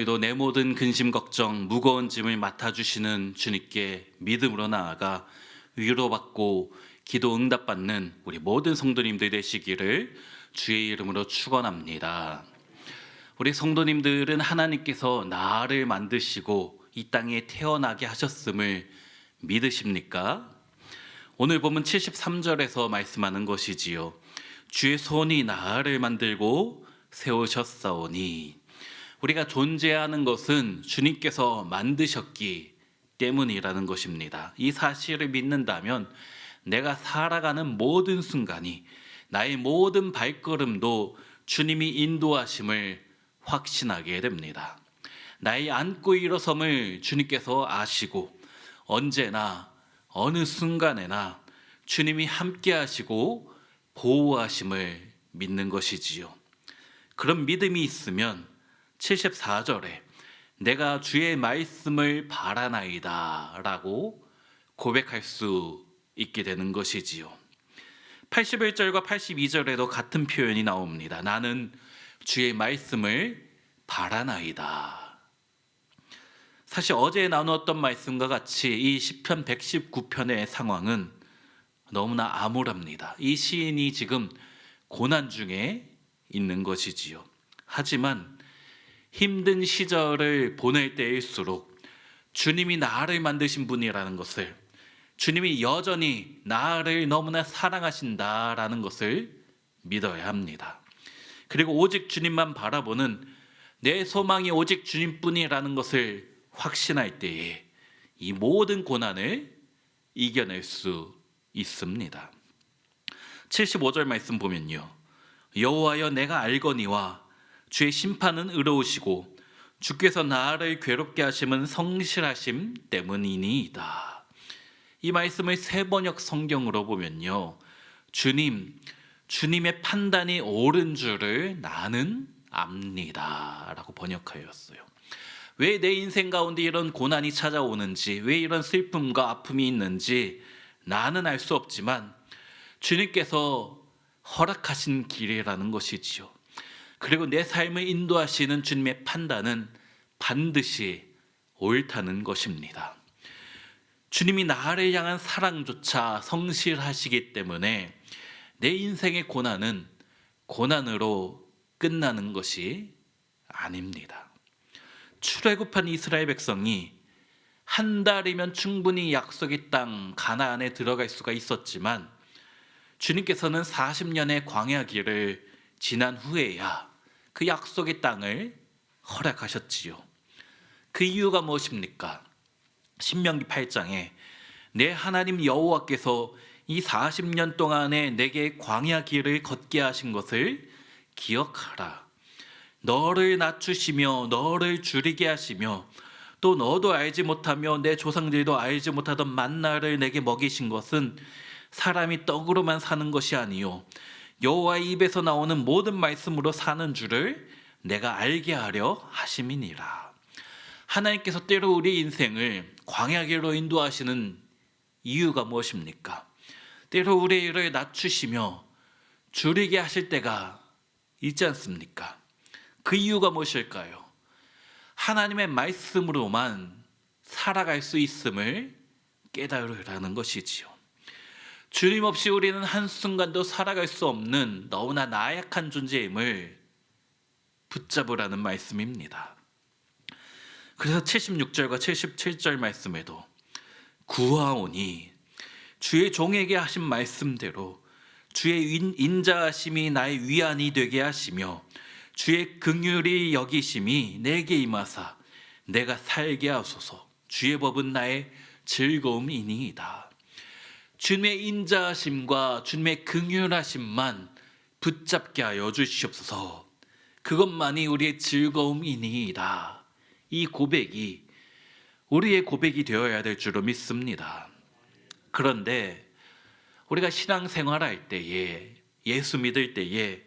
우리도 내 모든 근심 걱정 무거운 짐을 맡아주시는 주님께 믿음으로 나아가 위로받고 기도 응답받는 우리 모든 성도님들 되시기를 주의 이름으로 축원합니다. 우리 성도님들은 하나님께서 나를 만드시고 이 땅에 태어나게 하셨음을 믿으십니까? 오늘 보면 73절에서 말씀하는 것이지요. 주의 손이 나를 만들고 세우셨사오니. 우리가 존재하는 것은 주님께서 만드셨기 때문이라는 것입니다. 이 사실을 믿는다면 내가 살아가는 모든 순간이, 나의 모든 발걸음도 주님이 인도하심을 확신하게 됩니다. 나의 앉고 일어섬을 주님께서 아시고 언제나 어느 순간에나 주님이 함께 하시고 보호하심을 믿는 것이지요. 그런 믿음이 있으면 74절에 내가 주의 말씀을 바라나이다 라고 고백할 수 있게 되는 것이지요. 81절과 82절에도 같은 표현이 나옵니다. 나는 주의 말씀을 바라나이다. 사실 어제 나누었던 말씀과 같이 이 시편 119편의 상황은 너무나 암울합니다. 이 시인이 지금 고난 중에 있는 것이지요. 하지만 힘든 시절을 보낼 때일수록 주님이 나를 만드신 분이라는 것을, 주님이 여전히 나를 너무나 사랑하신다라는 것을 믿어야 합니다. 그리고 오직 주님만 바라보는 내 소망이 오직 주님뿐이라는 것을 확신할 때에 이 모든 고난을 이겨낼 수 있습니다. 75절 말씀 보면요, 여호와여 내가 알거니와 주의 심판은 의로우시고 주께서 나를 괴롭게 하심은 성실하심 때문이니이다. 이 말씀을 세번역 성경으로 보면요, 주님의 판단이 옳은 줄을 나는 압니다 라고 번역하였어요. 왜 내 인생 가운데 이런 고난이 찾아오는지, 왜 이런 슬픔과 아픔이 있는지 나는 알 수 없지만 주님께서 허락하신 길이라는 것이지요. 그리고 내 삶을 인도하시는 주님의 판단은 반드시 옳다는 것입니다. 주님이 나를 향한 사랑조차 성실하시기 때문에 내 인생의 고난은 고난으로 끝나는 것이 아닙니다. 출애굽한 이스라엘 백성이 한 달이면 충분히 약속의 땅 가나안에 들어갈 수가 있었지만 주님께서는 40년의 광야 길을 지난 후에야 그 약속의 땅을 허락하셨지요. 그 이유가 무엇입니까? 신명기 8장에 내 하나님 여호와께서 이 40년 동안에 내게 광야 길을 걷게 하신 것을 기억하라. 너를 낮추시며 너를 줄이게 하시며 또 너도 알지 못하며 내 조상들도 알지 못하던 만나를 내게 먹이신 것은 사람이 떡으로만 사는 것이 아니요 여호와의 입에서 나오는 모든 말씀으로 사는 줄을 내가 알게 하려 하심이니라. 하나님께서 때로 우리 인생을 광야길로 인도하시는 이유가 무엇입니까? 때로 우리의 일을 낮추시며 줄이게 하실 때가 있지 않습니까? 그 이유가 무엇일까요? 하나님의 말씀으로만 살아갈 수 있음을 깨달으라는 것이지요. 주님 없이 우리는 한순간도 살아갈 수 없는 너무나 나약한 존재임을 붙잡으라는 말씀입니다. 그래서 76절과 77절 말씀에도 구하오니 주의 종에게 하신 말씀대로 주의 인자하심이 나의 위안이 되게 하시며 주의 긍휼이 여기심이 내게 임하사 내가 살게 하소서. 주의 법은 나의 즐거움이니이다. 주님의 인자하심과 주님의 긍휼하심만 붙잡게 하여 주시옵소서. 그것만이 우리의 즐거움이니이다. 이 고백이 우리의 고백이 되어야 될 줄로 믿습니다. 그런데 우리가 신앙생활할 때에, 예수 믿을 때에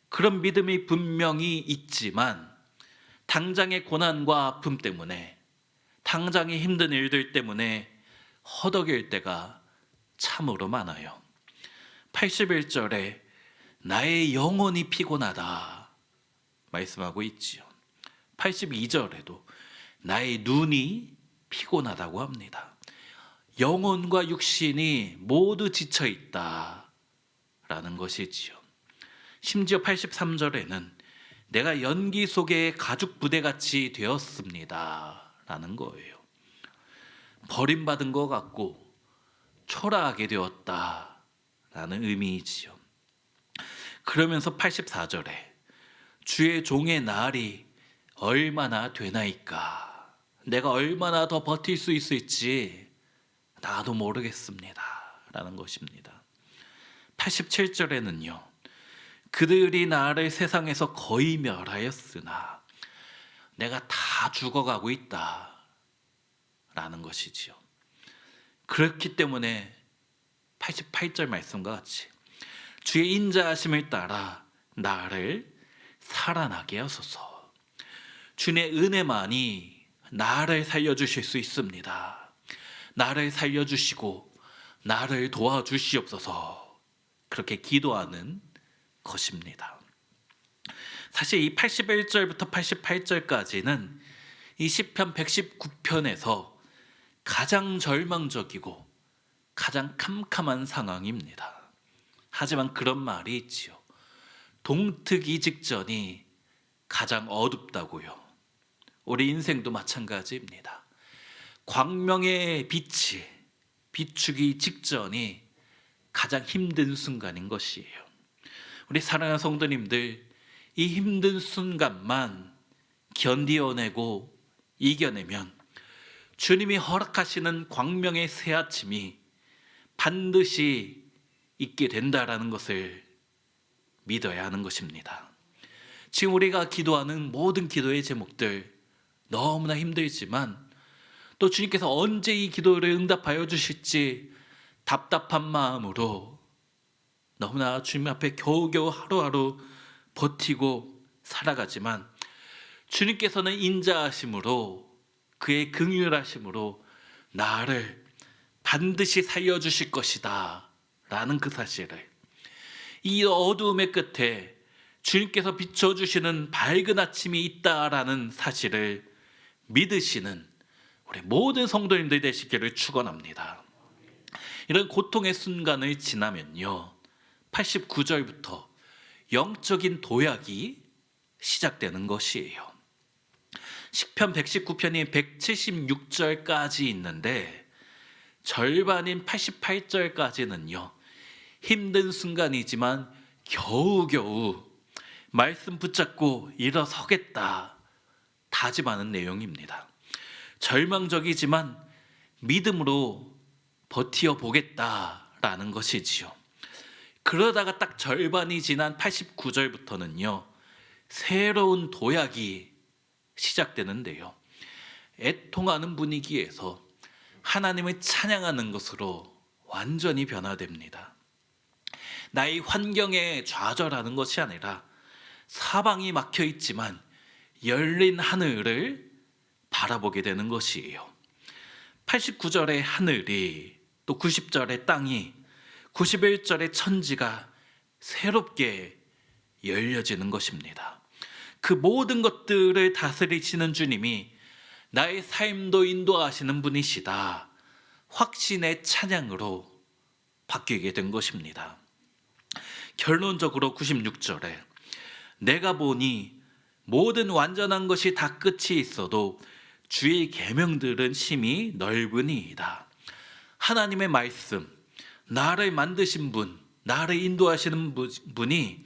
그런 믿음이 분명히 있지만 당장의 고난과 아픔 때문에, 당장의 힘든 일들 때문에 허덕일 때가 참으로 많아요. 81절에 나의 영혼이 피곤하다 말씀하고 있지요. 82절에도 나의 눈이 피곤하다고 합니다. 영혼과 육신이 모두 지쳐 있다 라는 것이지요. 심지어 83절에는 내가 연기 속의 가죽 부대같이 되었습니다 라는 거예요. 버림받은 것 같고 초라하게 되었다 라는 의미이지요. 그러면서 84절에 주의 종의 날이 얼마나 되나이까, 내가 얼마나 더 버틸 수 있을지 나도 모르겠습니다 라는 것입니다. 87절에는요, 그들이 나를 세상에서 거의 멸하였으나 내가 다 죽어가고 있다 라는 것이지요. 그렇기 때문에 88절 말씀과 같이 주의 인자하심을 따라 나를 살아나게 하소서. 주의 은혜만이 나를 살려주실 수 있습니다. 나를 살려주시고 나를 도와주시옵소서. 그렇게 기도하는 것입니다. 사실 이 81절부터 88절까지는 이 시편 119편에서 가장 절망적이고 가장 캄캄한 상황입니다. 하지만 그런 말이 있지요. 동트기 직전이 가장 어둡다고요. 우리 인생도 마찬가지입니다. 광명의 빛이 비추기 직전이 가장 힘든 순간인 것이에요. 우리 사랑하는 성도님들, 이 힘든 순간만 견디어내고 이겨내면 주님이 허락하시는 광명의 새 아침이 반드시 있게 된다라는 것을 믿어야 하는 것입니다. 지금 우리가 기도하는 모든 기도의 제목들 너무나 힘들지만 또 주님께서 언제 이 기도를 응답하여 주실지 답답한 마음으로 너무나 주님 앞에 겨우겨우 하루하루 버티고 살아가지만 주님께서는 인자하심으로, 그의 긍휼하심으로 나를 반드시 살려주실 것이다 라는 그 사실을, 이 어두움의 끝에 주님께서 비춰주시는 밝은 아침이 있다라는 사실을 믿으시는 우리 모든 성도님들 되시기를 축원합니다. 이런 고통의 순간을 지나면요, 89절부터 영적인 도약이 시작되는 것이에요. 시편 119편이 176절까지 있는데 절반인 88절까지는요, 힘든 순간이지만 겨우겨우 말씀 붙잡고 일어서겠다 다짐하는 내용입니다. 절망적이지만 믿음으로 버티어 보겠다라는 것이지요. 그러다가 딱 절반이 지난 89절부터는요, 새로운 도약이 시작되는데요, 애통하는 분위기에서 하나님을 찬양하는 것으로 완전히 변화됩니다. 나의 환경에 좌절하는 것이 아니라 사방이 막혀 있지만 열린 하늘을 바라보게 되는 것이에요. 89절의 하늘이, 또 90절의 땅이, 91절의 천지가 새롭게 열려지는 것입니다. 그 모든 것들을 다스리시는 주님이 나의 삶도 인도하시는 분이시다, 확신의 찬양으로 바뀌게 된 것입니다. 결론적으로 96절에 내가 보니 모든 완전한 것이 다 끝이 있어도 주의 계명들은 심히 넓으니이다. 하나님의 말씀, 나를 만드신 분, 나를 인도하시는 분이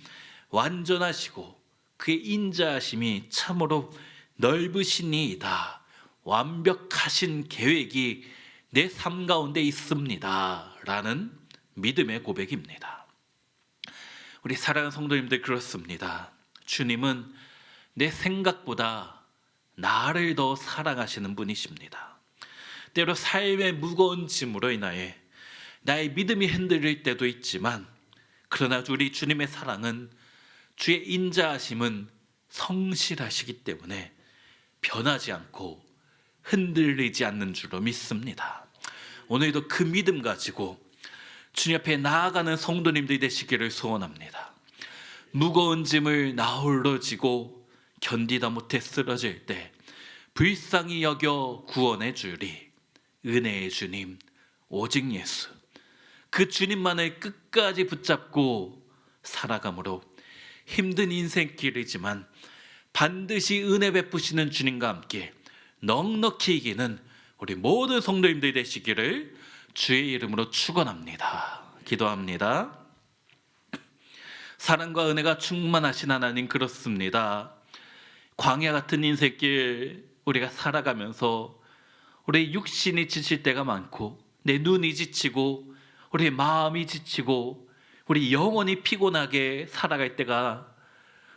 완전하시고 그의 인자하심이 참으로 넓으시니이다. 완벽하신 계획이 내 삶 가운데 있습니다 라는 믿음의 고백입니다. 우리 사랑하는 성도님들, 그렇습니다. 주님은 내 생각보다 나를 더 사랑하시는 분이십니다. 때로 삶의 무거운 짐으로 인하여 나의 믿음이 흔들릴 때도 있지만, 그러나 우리 주님의 사랑은, 주의 인자하심은 성실하시기 때문에 변하지 않고 흔들리지 않는 줄로 믿습니다. 오늘도 그 믿음 가지고 주님 앞에 나아가는 성도님들이 되시기를 소원합니다. 무거운 짐을 나 홀로 지고 견디다 못해 쓰러질 때 불쌍히 여겨 구원해 주리 은혜의 주님 오직 예수, 그 주님만을 끝까지 붙잡고 살아감으로 힘든 인생길이지만 반드시 은혜 베푸시는 주님과 함께 넉넉히 이기는 우리 모든 성도님들 되시기를 주의 이름으로 축원합니다. 기도합니다. 사랑과 은혜가 충만하신 하나님, 그렇습니다. 광야 같은 인생길 우리가 살아가면서 우리 육신이 지칠 때가 많고 내 눈이 지치고 우리 마음이 지치고 우리 영혼이 피곤하게 살아갈 때가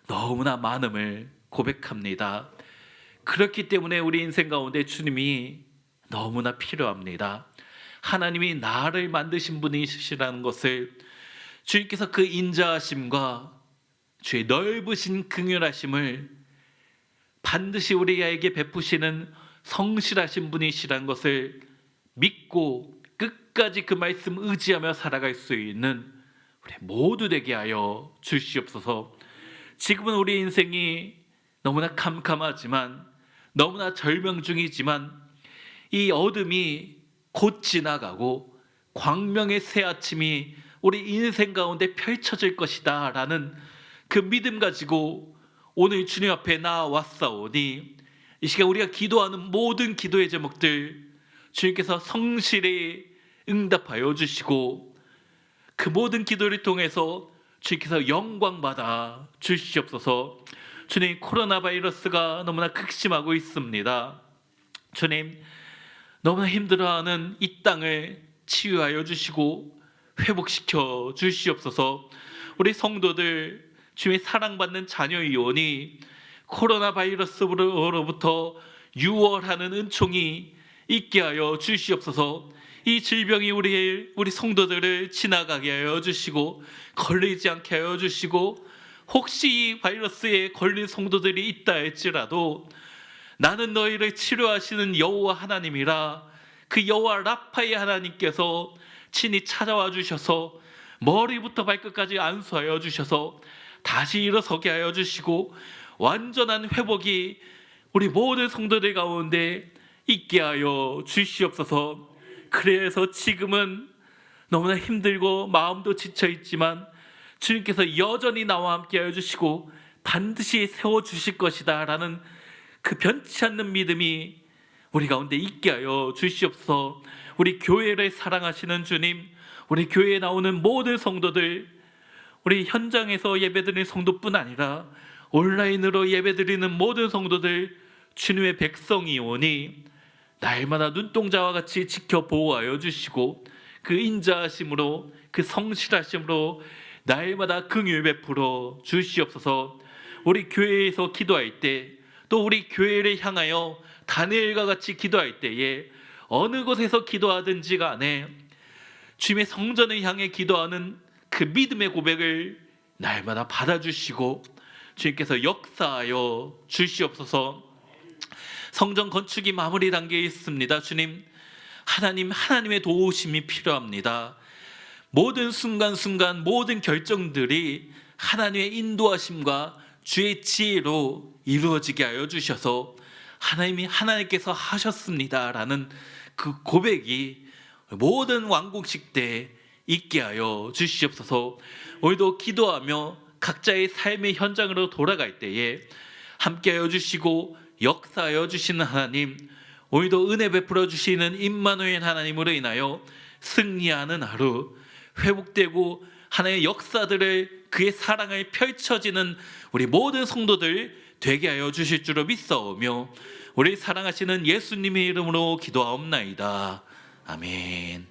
너무나 많음을 고백합니다. 그렇기 때문에 우리 인생 가운데 주님이 너무나 필요합니다. 하나님이 나를 만드신 분이시라는 것을 주님께서 그 인자하심과 주의 넓으신 긍휼하심을 반드시 우리에게 베푸시는 성실하신 분이시라는 것을 믿고 끝까지 그 말씀 의지하며 살아갈 수 있는 우리 모두 되게 하여 주시옵소서. 지금은 우리 인생이 너무나 캄캄하지만 너무나 절명 중이지만 이 어둠이 곧 지나가고 광명의 새 아침이 우리 인생 가운데 펼쳐질 것이다 라는 그 믿음 가지고 오늘 주님 앞에 나왔사오니 이 시간 우리가 기도하는 모든 기도의 제목들 주님께서 성실히 응답하여 주시고 그 모든 기도를 통해서 주님께서 영광받아 주시옵소서. 주님, 코로나 바이러스가 너무나 극심하고 있습니다. 주님, 너무나 힘들어하는 이 땅을 치유하여 주시고 회복시켜 주시옵소서. 우리 성도들 주님의 사랑받는 자녀이오니 코로나 바이러스로부터 유월하는 은총이 있게 하여 주시옵소서. 이 질병이 우리 성도들을 지나가게 하여 주시고 걸리지 않게 하여 주시고 혹시 이 바이러스에 걸린 성도들이 있다 할지라도 나는 너희를 치료하시는 여호와 하나님이라 그 여호와 라파의 하나님께서 친히 찾아와 주셔서 머리부터 발끝까지 안수하여 주셔서 다시 일어서게 하여 주시고 완전한 회복이 우리 모든 성도들 가운데 있게 하여 주시옵소서. 그래서 지금은 너무나 힘들고 마음도 지쳐 있지만 주님께서 여전히 나와 함께 하여 주시고 반드시 세워주실 것이다 라는 그 변치 않는 믿음이 우리 가운데 있게 하여 주시옵소서. 우리 교회를 사랑하시는 주님, 우리 교회에 나오는 모든 성도들, 우리 현장에서 예배드리는 성도뿐 아니라 온라인으로 예배드리는 모든 성도들 주님의 백성이오니 날마다 눈동자와 같이 지켜 보호하여 주시고 그 인자하심으로 그 성실하심으로 날마다 긍휼 베풀어 주시옵소서. 우리 교회에서 기도할 때 또 우리 교회를 향하여 다니엘과 같이 기도할 때에 어느 곳에서 기도하든지 간에 주님의 성전을 향해 기도하는 그 믿음의 고백을 날마다 받아주시고 주님께서 역사하여 주시옵소서. 성전 건축이 마무리 단계에 있습니다. 주님, 하나님의 도우심이 필요합니다. 모든 순간순간 모든 결정들이 하나님의 인도하심과 주의 지혜로 이루어지게 하여 주셔서 하나님께서 하셨습니다라는 그 고백이 모든 완공식 때 있게 하여 주시옵소서. 오늘도 기도하며 각자의 삶의 현장으로 돌아갈 때에 함께하여 주시고 역사하여 주시는 하나님, 오늘도 은혜 베풀어 주시는 임마누엘 하나님으로 인하여 승리하는 하루, 회복되고 하나님의 역사들을 그의 사랑을 펼쳐지는 우리 모든 성도들 되게 하여 주실 줄로 믿사오며 우리 사랑하시는 예수님의 이름으로 기도하옵나이다. 아멘.